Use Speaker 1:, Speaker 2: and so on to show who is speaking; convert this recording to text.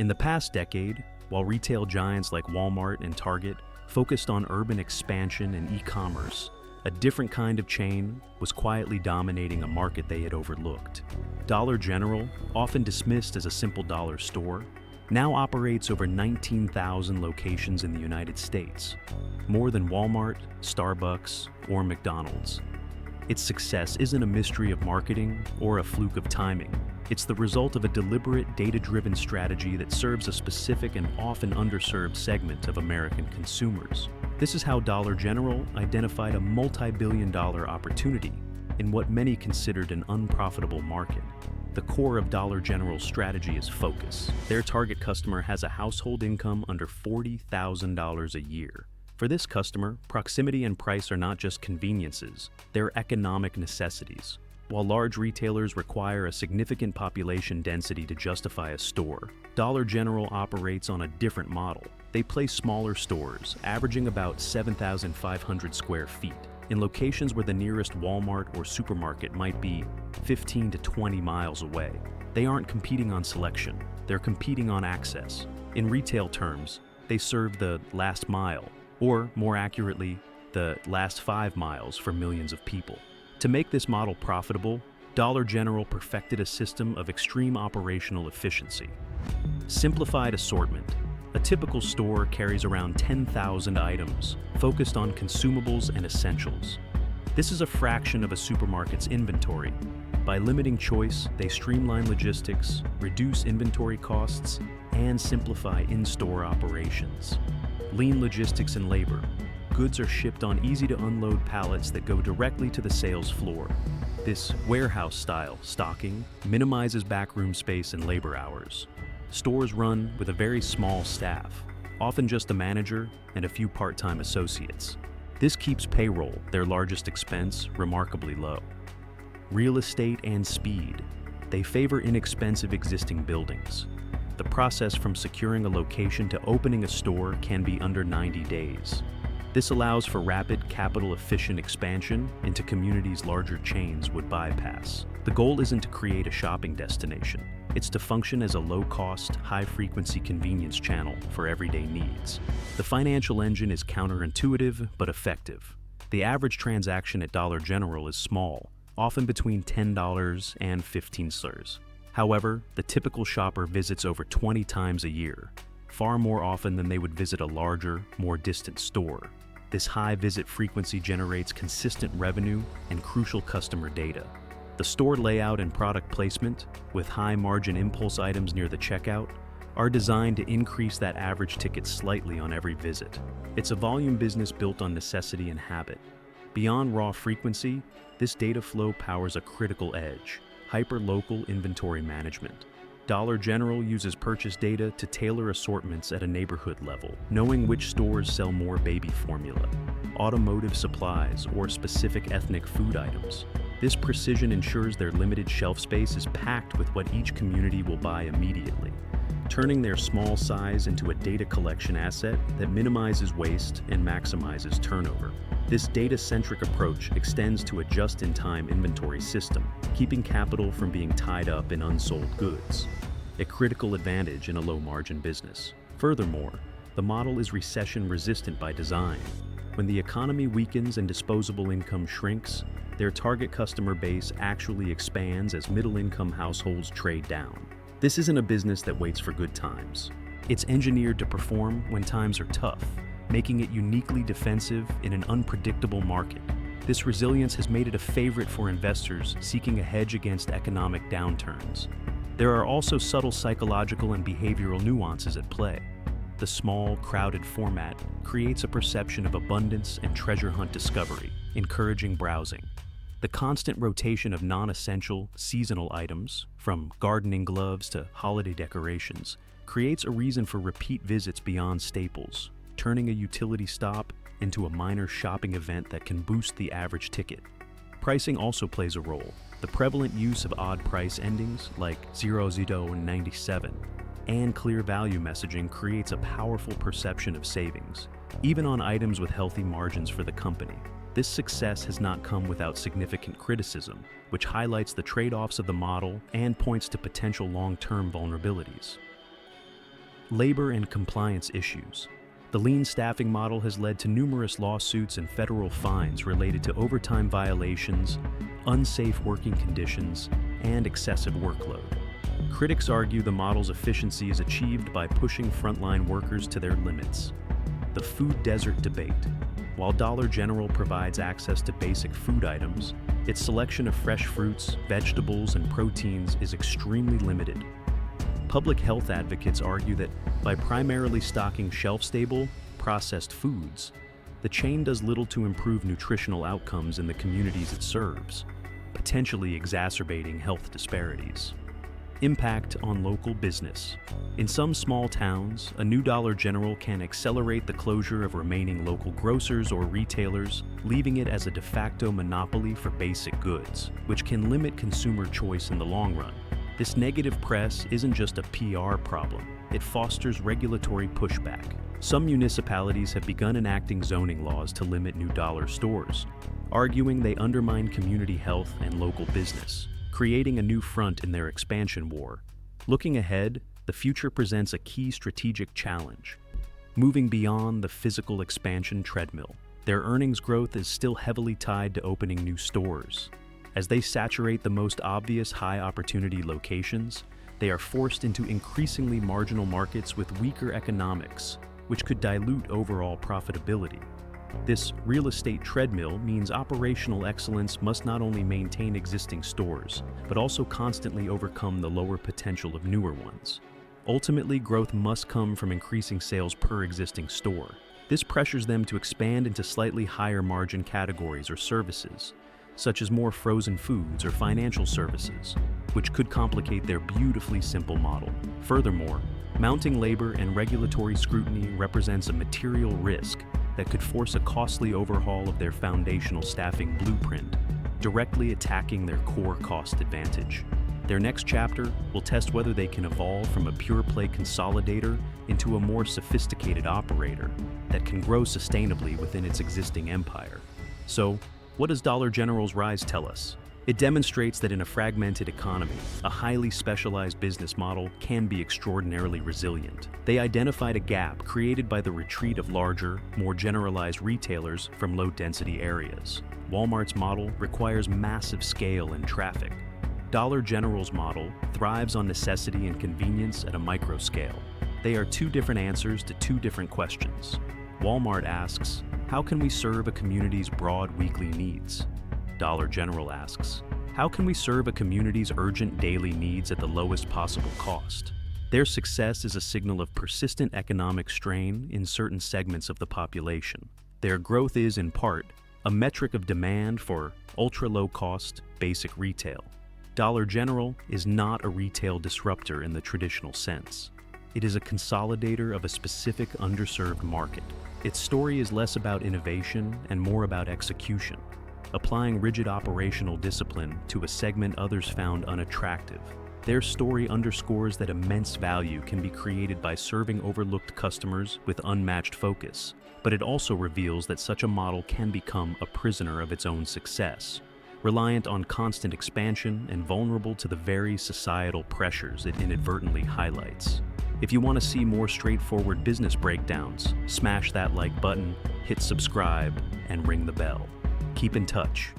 Speaker 1: In the past decade, while retail giants like Walmart and Target focused on urban expansion and e-commerce, a different kind of chain was quietly dominating a market they had overlooked. Dollar General, often dismissed as a simple dollar store, now operates over 19,000 locations in the United States, more than Walmart, Starbucks, or McDonald's. Its success isn't a mystery of marketing or a fluke of timing. It's the result of a deliberate, data-driven strategy that serves a specific and often underserved segment of American consumers. This is how Dollar General identified a multi-billion-dollar opportunity in what many considered an unprofitable market. The core of Dollar General's strategy is focus. Their target customer has a household income under $40,000 a year. For this customer, proximity and price are not just conveniences, they're economic necessities. While large retailers require a significant population density to justify a store, Dollar General operates on a different model. They place smaller stores, averaging about 7,500 square feet, in locations where the nearest Walmart or supermarket might be 15 to 20 miles away. They aren't competing on selection, they're competing on access. In retail terms, they serve the last mile, or more accurately, the last 5 miles for millions of people. To make this model profitable, Dollar General perfected a system of extreme operational efficiency. Simplified assortment. A typical store carries around 10,000 items, focused on consumables and essentials. This is a fraction of a supermarket's inventory. By limiting choice, they streamline logistics, reduce inventory costs, and simplify in-store operations. Lean logistics and labor. Goods are shipped on easy-to-unload pallets that go directly to the sales floor. This warehouse-style stocking minimizes backroom space and labor hours. Stores run with a very small staff, often just a manager and a few part-time associates. This keeps payroll, their largest expense, remarkably low. Real estate and speed. They favor inexpensive existing buildings. The process from securing a location to opening a store can be under 90 days. This allows for rapid, capital-efficient expansion into communities larger chains would bypass. The goal isn't to create a shopping destination. It's to function as a low-cost, high-frequency convenience channel for everyday needs. The financial engine is counterintuitive but effective. The average transaction at Dollar General is small, often between $10 and $15. However, the typical shopper visits over 20 times a year, far more often than they would visit a larger, more distant store. This high visit frequency generates consistent revenue and crucial customer data. The store layout and product placement, with high-margin impulse items near the checkout, are designed to increase that average ticket slightly on every visit. It's a volume business built on necessity and habit. Beyond raw frequency, this data flow powers a critical edge: hyper-local inventory management. Dollar General uses purchase data to tailor assortments at a neighborhood level, knowing which stores sell more baby formula, automotive supplies, or specific ethnic food items. This precision ensures their limited shelf space is packed with what each community will buy immediately, turning their small size into a data collection asset that minimizes waste and maximizes turnover. This data-centric approach extends to a just-in-time inventory system, keeping capital from being tied up in unsold goods, a critical advantage in a low-margin business. Furthermore, the model is recession-resistant by design. When the economy weakens and disposable income shrinks, their target customer base actually expands as middle-income households trade down. This isn't a business that waits for good times. It's engineered to perform when times are tough, making it uniquely defensive in an unpredictable market. This resilience has made it a favorite for investors seeking a hedge against economic downturns. There are also subtle psychological and behavioral nuances at play. The small, crowded format creates a perception of abundance and treasure hunt discovery, encouraging browsing. The constant rotation of non-essential, seasonal items, from gardening gloves to holiday decorations, creates a reason for repeat visits beyond staples, turning a utility stop into a minor shopping event that can boost the average ticket. Pricing also plays a role. The prevalent use of odd price endings like 00 and 97 and clear value messaging creates a powerful perception of savings, even on items with healthy margins for the company. This success has not come without significant criticism, which highlights the trade-offs of the model and points to potential long-term vulnerabilities. Labor and compliance issues. The lean staffing model has led to numerous lawsuits and federal fines related to overtime violations, unsafe working conditions, and excessive workload. Critics argue the model's efficiency is achieved by pushing frontline workers to their limits. The food desert debate. While Dollar General provides access to basic food items, its selection of fresh fruits, vegetables, and proteins is extremely limited. Public health advocates argue that by primarily stocking shelf-stable, processed foods, the chain does little to improve nutritional outcomes in the communities it serves, potentially exacerbating health disparities. Impact on local business. In some small towns, a new Dollar General can accelerate the closure of remaining local grocers or retailers, leaving it as a de facto monopoly for basic goods, which can limit consumer choice in the long run. This negative press isn't just a PR problem, it fosters regulatory pushback. Some municipalities have begun enacting zoning laws to limit new dollar stores, arguing they undermine community health and local business, creating a new front in their expansion war. Looking ahead, the future presents a key strategic challenge. Moving beyond the physical expansion treadmill, their earnings growth is still heavily tied to opening new stores. As they saturate the most obvious high-opportunity locations, they are forced into increasingly marginal markets with weaker economics, which could dilute overall profitability. This real estate treadmill means operational excellence must not only maintain existing stores, but also constantly overcome the lower potential of newer ones. Ultimately, growth must come from increasing sales per existing store. This pressures them to expand into slightly higher margin categories or services, such as more frozen foods or financial services, which could complicate their beautifully simple model. Furthermore, mounting labor and regulatory scrutiny represents a material risk that could force a costly overhaul of their foundational staffing blueprint, directly attacking their core cost advantage. Their next chapter will test whether they can evolve from a pure-play consolidator into a more sophisticated operator that can grow sustainably within its existing empire. So, what does Dollar General's rise tell us? It demonstrates that in a fragmented economy, a highly specialized business model can be extraordinarily resilient. They identified a gap created by the retreat of larger, more generalized retailers from low-density areas. Walmart's model requires massive scale and traffic. Dollar General's model thrives on necessity and convenience at a micro scale. They are two different answers to two different questions. Walmart asks, how can we serve a community's broad weekly needs? Dollar General asks, how can we serve a community's urgent daily needs at the lowest possible cost? Their success is a signal of persistent economic strain in certain segments of the population. Their growth is, in part, a metric of demand for ultra-low-cost, basic retail. Dollar General is not a retail disruptor in the traditional sense. It is a consolidator of a specific underserved market. Its story is less about innovation and more about execution, applying rigid operational discipline to a segment others found unattractive. Their story underscores that immense value can be created by serving overlooked customers with unmatched focus, but it also reveals that such a model can become a prisoner of its own success, reliant on constant expansion and vulnerable to the very societal pressures it inadvertently highlights. If you want to see more straightforward business breakdowns, smash that like button, hit subscribe, and ring the bell. Keep in touch.